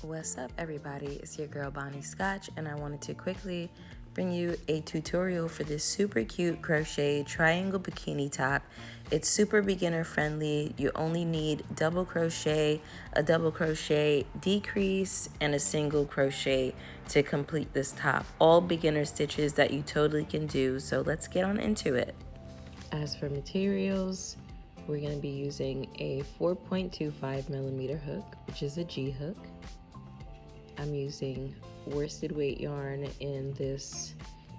What's up, everybody? It's your girl bonniscotch, and I wanted to quickly bring you a tutorial for this super cute crochet triangle bikini top. It's super beginner friendly. You only need double crochet, a double crochet decrease, and a single crochet to complete this top. All beginner stitches that you totally can do, so let's get on into it. As for materials, we're going to be using a 4.25 millimeter hook, which is a G hook. I'm using worsted weight yarn in this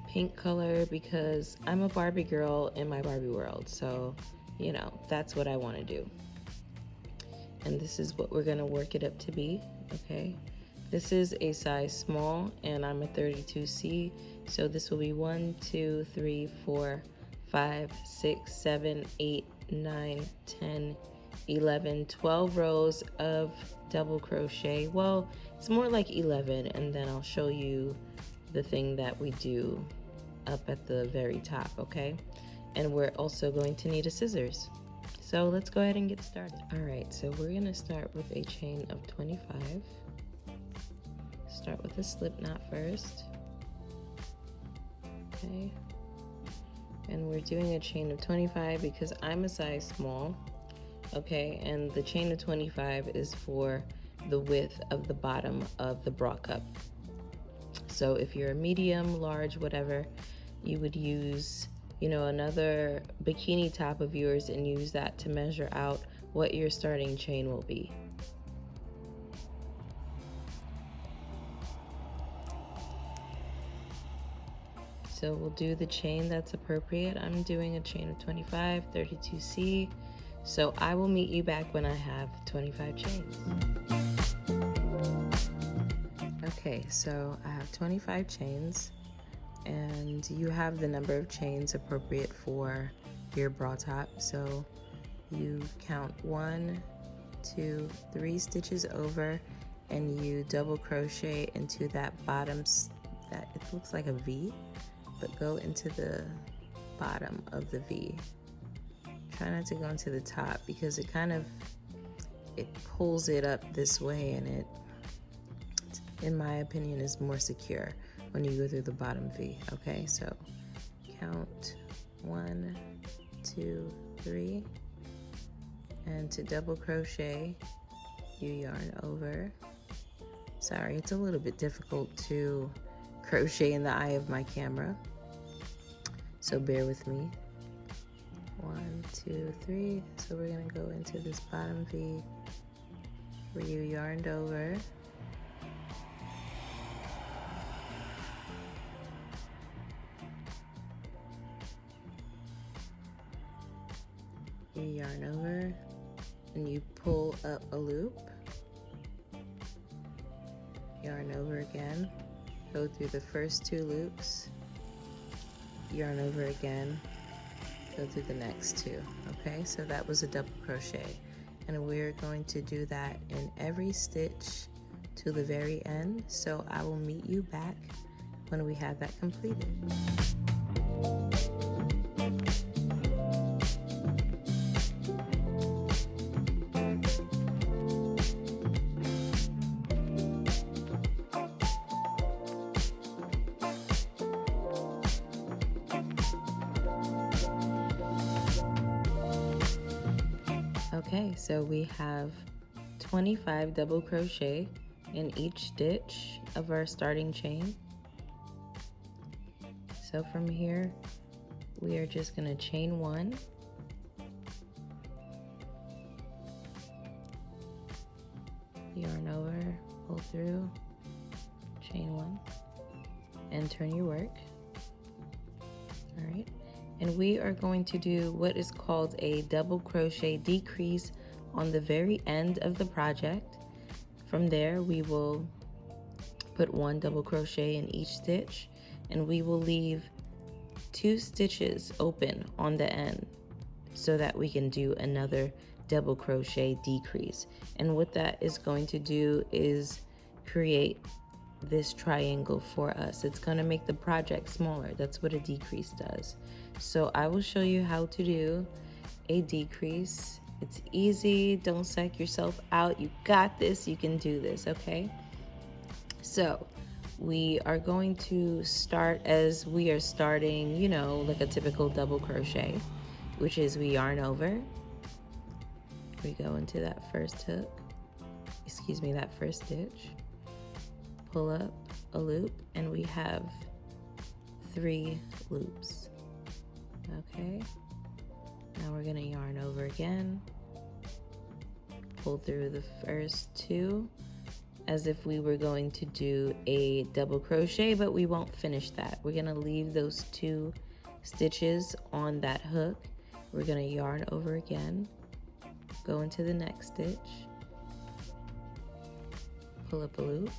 pink color because I'm a Barbie girl in my Barbie world, so you know, that's what I want to do. And this is what we're going to work it up to be, okay? This is a size small and I'm a 32C, so this will be 1, 2, 3, 4, 5, 6, 7, 8, 9, 10, 11, 12 rows of double crochet. Well, it's more like 11, and then I'll show you the thing that we do up at the very top, okay? And we're also going to need a scissors. So let's go ahead and get started. All right, so we're gonna start with a chain of 25. Start with a slip knot first. Okay. And we're doing a chain of 25 because I'm a size small. Okay, and the chain of 25 is for the width of the bottom of the bra cup. So if you're a medium, large, whatever, you would use, you know, another bikini top of yours and use that to measure out what your starting chain will be. So we'll do the chain that's appropriate. I'm doing a chain of 25, 32C. So I will meet you back when I have 25 chains. Okay, so I have 25 chains, and you have the number of chains appropriate for your bra top. So you count 1, 2, 3 stitches over, and you double crochet into that bottom, that it looks like a V, but go into the bottom of the V. Try not to go into the top because it pulls it up this way, and it, in my opinion, is more secure when you go through the bottom V. Okay, so count 1, 2, 3, and to double crochet, you yarn over. Sorry, it's a little bit difficult to crochet in the eye of my camera, so bear with me. 1, 2, 3. So we're gonna go into this bottom V where you yarned over. You yarn over and you pull up a loop. Yarn over again. Go through the first 2 loops. Yarn over again. Go through the next 2. Okay, so that was a double crochet, and we're going to do that in every stitch to the very end. So I will meet you back when we have that completed. Okay, so we have 25 double crochet in each stitch of our starting chain. So from here, we are just going to chain 1, yarn over, pull through, chain 1, and turn your work. All right. And we are going to do what is called a double crochet decrease on the very end of the project. From there, we will put 1 double crochet in each stitch, and we will leave 2 stitches open on the end so that we can do another double crochet decrease. And what that is going to do is create this triangle for us. It's going to make the project smaller. That's what a decrease does. So I will show you how to do a decrease. It's easy. Don't psych yourself out. You got this. You can do this, okay? So we are going to start as we are starting, you know, like a typical double crochet, which is we yarn over, we go into that first hook, that first stitch, pull up a loop, and we have 3 loops. Okay, now we're gonna yarn over again, pull through the first 2 as if we were going to do a double crochet, but we won't finish that. We're gonna leave those 2 stitches on that hook. We're gonna yarn over again, go into the next stitch, pull up a loop,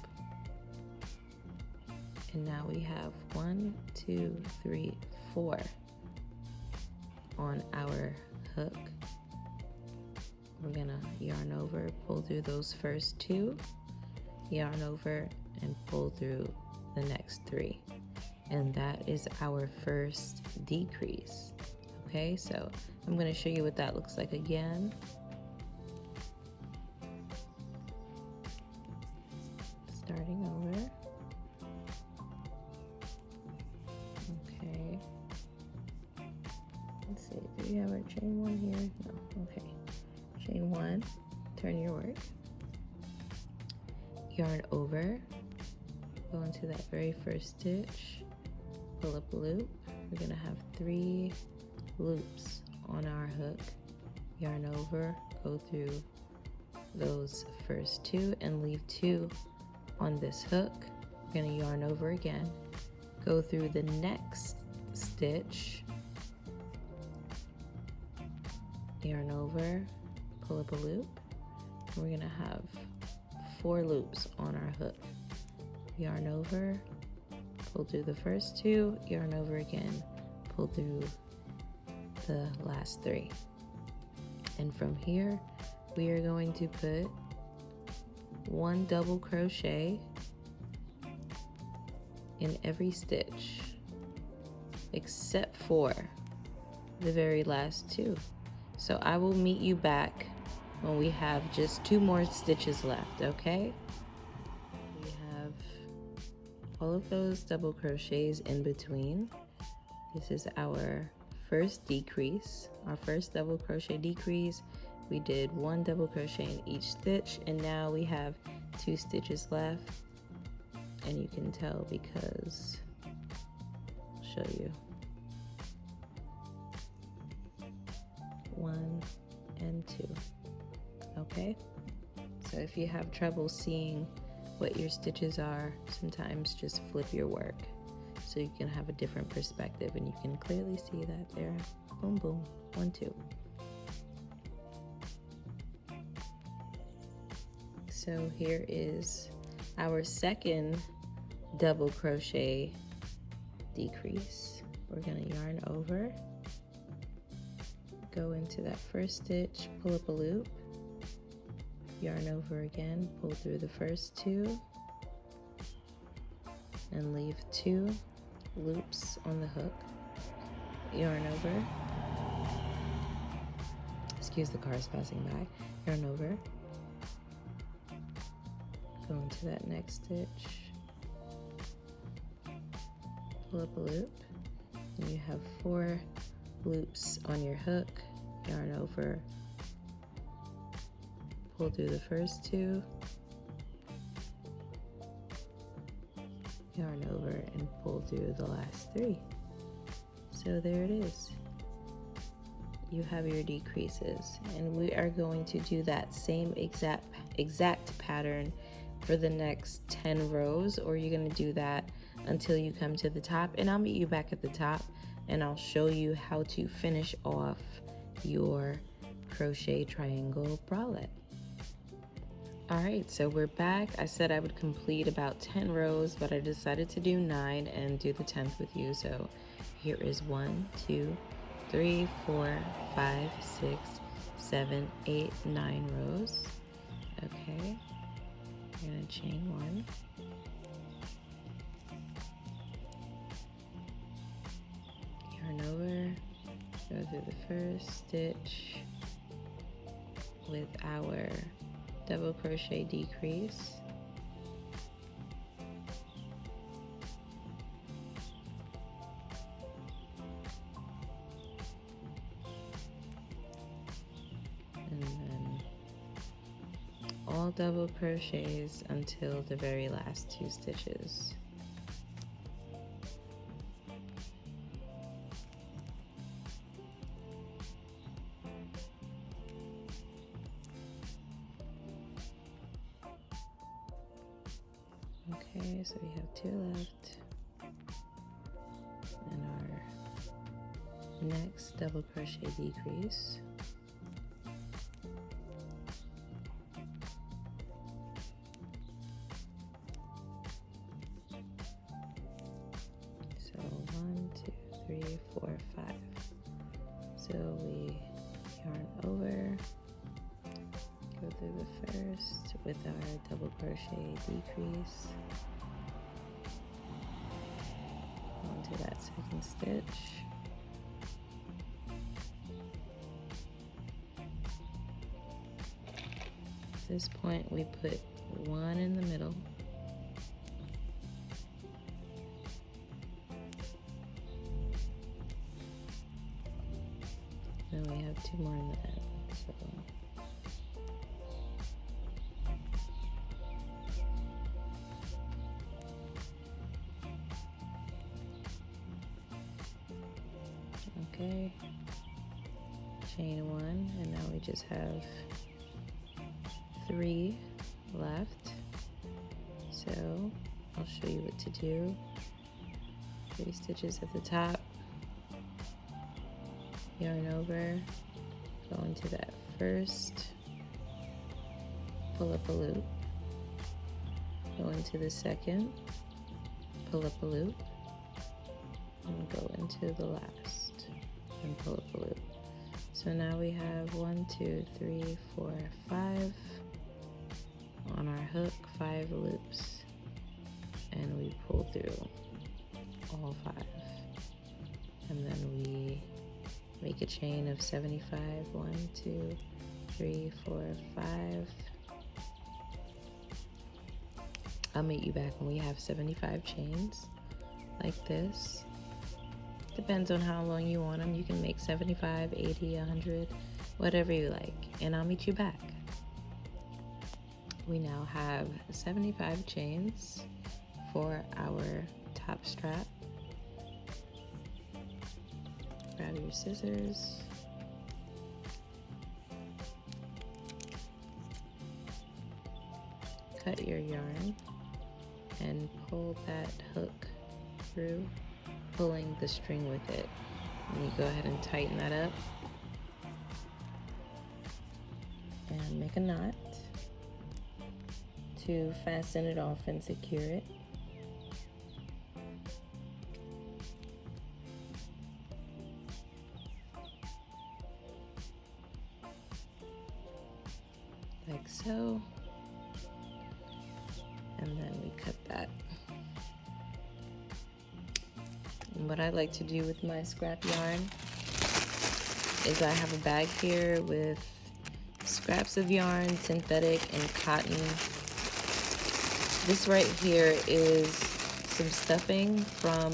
and now we have 1, 2, 3, 4 on our hook. We're gonna yarn over, pull through those first 2, yarn over, and pull through the next 3. And that is our first decrease. Okay, so I'm gonna show you what that looks like again. Starting over. Okay. Let's see, do we have our chain 1 here? No, okay. Chain 1, turn your work. Yarn over, go into that very first stitch, pull up a loop. We're gonna have 3 loops on our hook. Yarn over, go through those first 2 and leave 2 on this hook. We're gonna yarn over again, go through the next stitch, yarn over, pull up a loop. We're gonna have 4 loops on our hook. Yarn over, pull through the first 2, yarn over again, pull through the last 3. And from here, we are going to put 1 double crochet in every stitch, except for the very last 2. So I will meet you back when we have just 2 more stitches left, okay? We have all of those double crochets in between. This is our first decrease, our first double crochet decrease. We did 1 double crochet in each stitch, and now we have 2 stitches left. And you can tell because, I'll show you. 1 and 2. Okay, so if you have trouble seeing what your stitches are, sometimes just flip your work so you can have a different perspective and you can clearly see that there. Boom, boom, 1, 2. So here is our second double crochet decrease. We're gonna yarn over, go into that first stitch, pull up a loop, yarn over again, pull through the first 2, and leave 2 loops on the hook. Yarn over, excuse the cars passing by, yarn over, go into that next stitch, pull up a loop, and you have 4 loops on your hook, yarn over, pull through the first 2, yarn over, and pull through the last 3. So there it is. You have your decreases, and we are going to do that same exact pattern for the next 10 rows, or you're going to do that until you come to the top, and I'll meet you back at the top and I'll show you how to finish off your crochet triangle bralette. All right, so we're back. I said I would complete about 10 rows, but I decided to do 9 and do the 10th with you. So here is 1, 2, 3, 4, 5, 6, 7, 8, 9 rows. Okay, you're gonna chain 1. Yarn over, go through the first stitch with our double crochet decrease, all double crochets until the very last 2 stitches. Okay, so we have 2 left, and our next double crochet decrease. So 1, 2, 3, 4, 5. So we yarn over, go through the first with our double crochet decrease onto that second stitch. At this point we put 1 in the middle, and we have 2 more in the end. So okay, chain 1, and now we just have 3 left. So I'll show you what to do. 3 stitches at the top, yarn over, go into that first, pull up a loop, go into the second, pull up a loop, and go into the last and pull up a loop. So now we have 1, 2, 3, 4, 5 on our hook, 5 loops, and we pull through all 5, and then we make a chain of 75. 1, 2, 3, 4, 5. I'll meet you back when we have 75 chains like this. Depends on how long you want them. You can make 75, 80, 100, whatever you like, and I'll meet you back. We now have 75 chains for our top strap. Grab your scissors, cut your yarn, and pull that hook through, pulling the string with it. And you go ahead and tighten that up and make a knot to fasten it off and secure it. Like so, and then we cut that. And what I like to do with my scrap yarn is I have a bag here with scraps of yarn, synthetic and cotton. This right here is some stuffing from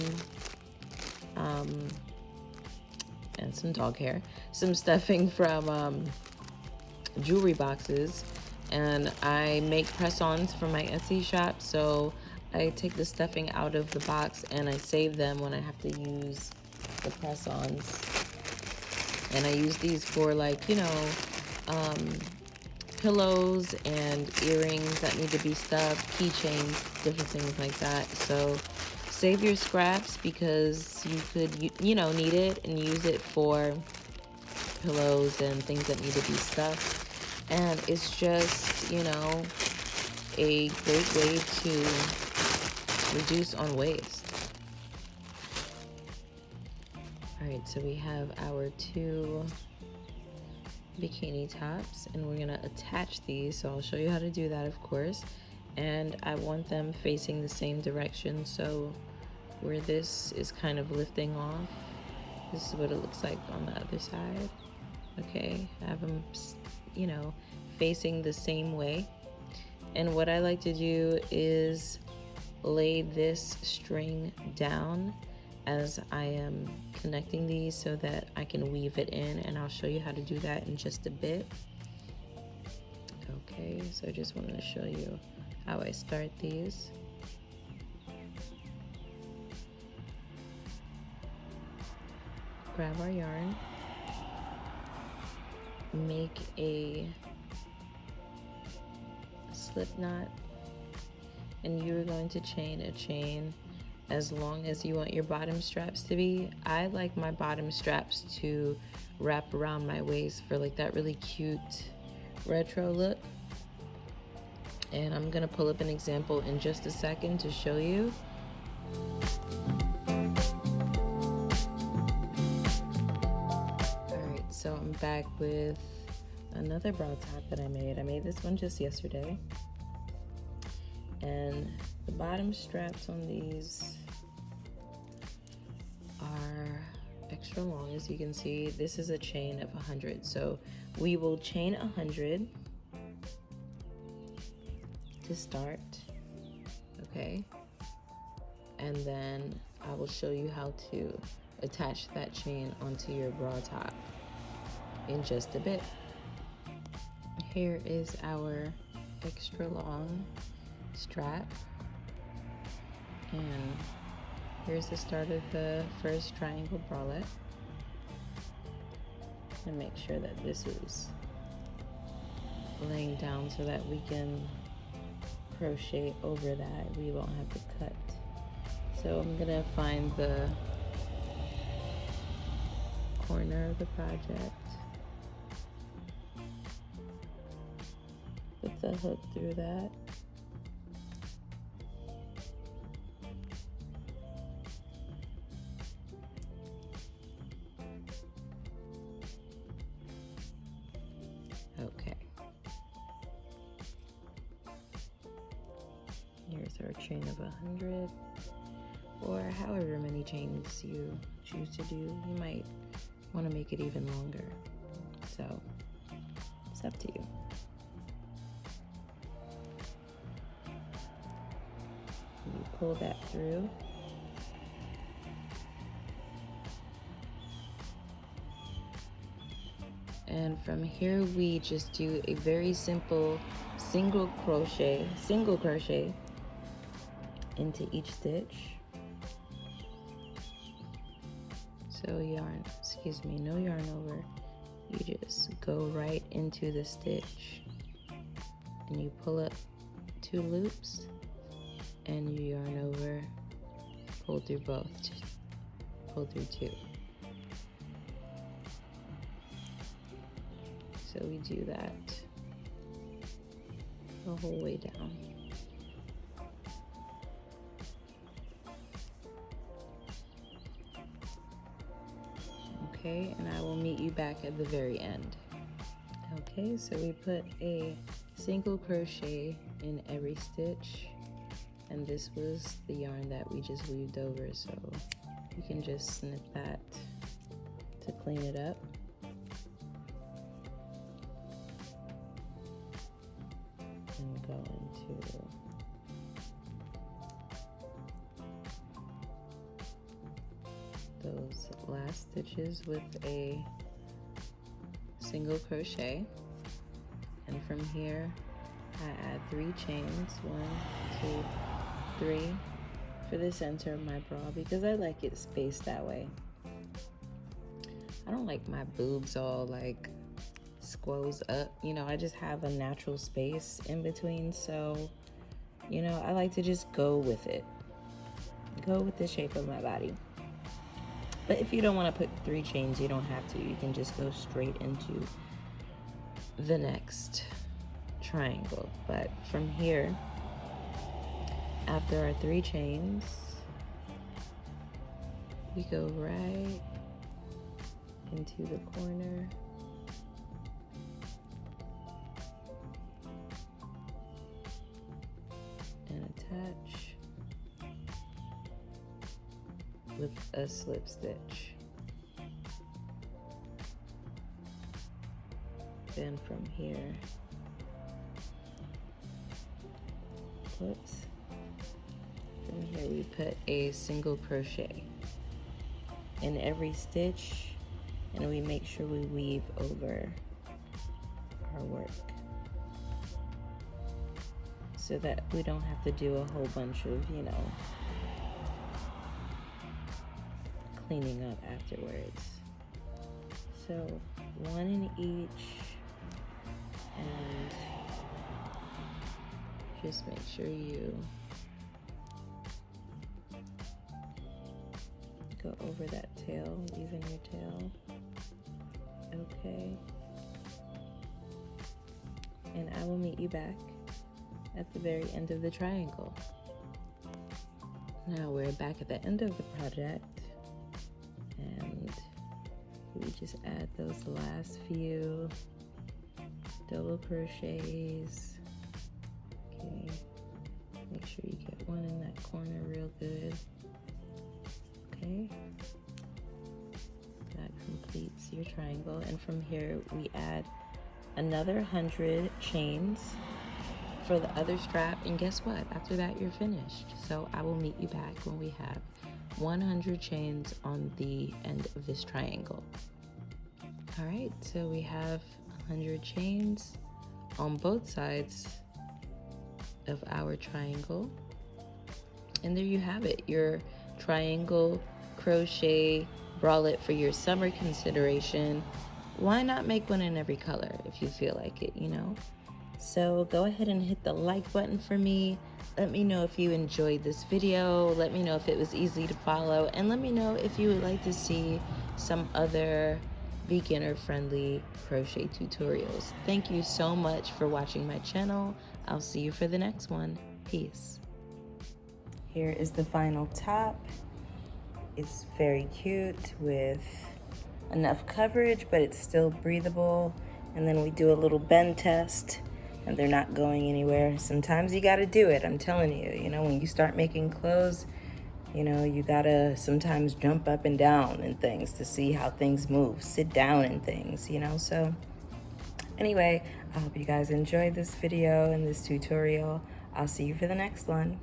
and some dog hair, some stuffing from jewelry boxes, and I make press-ons for my Etsy shop, so I take the stuffing out of the box and I save them when I have to use the press-ons. And I use these for, like, you know, pillows and earrings that need to be stuffed, keychains, different things like that. So save your scraps, because you could, you know, need it and use it for pillows and things that need to be stuffed. And it's just, you know, a great way to reduce on waste. All right, so we have our 2 bikini tops, and we're gonna attach these. So I'll show you how to do that, of course. And I want them facing the same direction. So where this is kind of lifting off, this is what it looks like on the other side. Okay, I have them, you know, facing the same way. And what I like to do is lay this string down as I am connecting these so that I can weave it in, and I'll show you how to do that in just a bit. Okay, so I just wanted to show you how I start these. Grab our yarn, make a slip knot, and you're going to chain a chain as long as you want your bottom straps to be. I like my bottom straps to wrap around my waist for like that really cute retro look. And I'm gonna pull up an example in just a second to show you. Alright, so I'm back with another bra top that I made. I made this one just yesterday. And the bottom straps on these are extra long, as you can see. This is a chain of 100. So we will chain 100 to start, okay? And then I will show you how to attach that chain onto your bra top in just a bit. Here is our extra long strap, and here's the start of the first triangle bralette. And make sure that this is laying down so that we can crochet over that. We won't have to cut. So I'm gonna find the corner of the project, put the hook through that, okay. Here's our chain of 100, or however many chains you choose to do. You might want to make it even longer, so it's up to you. You pull that through, and from here we just do a very simple single crochet into each stitch. So no yarn over. You just go right into the stitch and you pull up 2 loops and you yarn over, pull through both, pull through 2. So we do that the whole way down. Okay, and I will meet you back at the very end. Okay, so we put a single crochet in every stitch, and this was the yarn that we just weaved over, so you can just snip that to clean it up. And go into those last stitches with a single crochet, and from here I add 3 chains, 1, 2, 3 for the center of my bra because I like it spaced that way. I don't like my boobs all like squoze up, you know, I just have a natural space in between, so you know, I like to just go with it, go with the shape of my body. But if you don't want to put 3 chains, you don't have to. You can just go straight into the next triangle. But from here, after our 3 chains, we go right into the corner and attach with a slip stitch. Then from here, we put a single crochet in every stitch, and we make sure we weave over our work. so that we don't have to do a whole bunch of, you know, cleaning up afterwards. So 1 in each, and just make sure you go over that tail, even your tail. Okay. And I will meet you back at the very end of the triangle. Now we're back at the end of the project, and we just add those last few double crochets. Okay, make sure you get one in that corner real good. Okay, that completes your triangle, and from here we add another 100 chains for the other strap, and guess what? After that you're finished. So I will meet you back when we have 100 chains on the end of this triangle. All right, so we have 100 chains on both sides of our triangle, and there you have it, your triangle crochet bralette for your summer consideration. Why not make one in every color if you feel like it, you know? So go ahead and hit the like button for me. Let me know if you enjoyed this video. Let me know if it was easy to follow, and let me know if you would like to see some other beginner-friendly crochet tutorials. Thank you so much for watching my channel. I'll see you for the next one. Peace. Here is the final top. It's very cute with enough coverage, but it's still breathable. And then we do a little bend test, and they're not going anywhere. Sometimes you gotta do it, I'm telling you. You know, when you start making clothes, you know, you gotta sometimes jump up and down and things to see how things move, sit down and things, you know. So anyway, I hope you guys enjoyed this video and this tutorial. I'll see you for the next one.